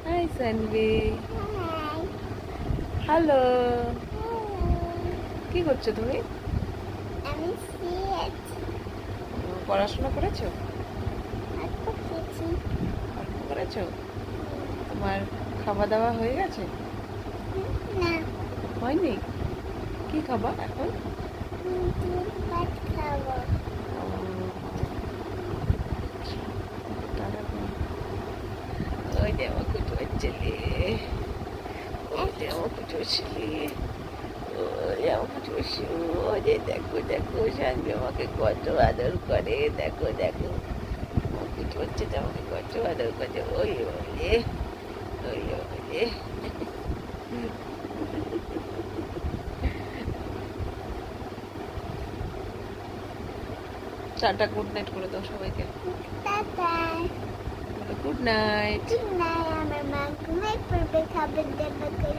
High Sanvi. High. Hello. কি করছো তুমি? আমি সিয়েট পড়াশোনা করেছো? অল্প খেয়েছি। অল্প করেছো? তোমার খাওয়া দাওয়া হয়ে গেছে? না, হয়নি? কি খাবা এখন? দুধ ভাত খাবো। ওই যে আমার কুটু ছেলে, ওই যে আমার কুটু ছেলে, ওই যে আমার কুটু ওই যে দেখো দেখো সানভি আমাকে কত আদর করে, দেখো দেখো আমার কুটু ছেলে আমাকে কত আদর করে। ওই ওই ওই ওই টাটা, গুড নাইট করে দাও সবাইকে। Tata. Good night. Good night. আমার মা ঘুমাই পড়বে, খাবার দেবে করে।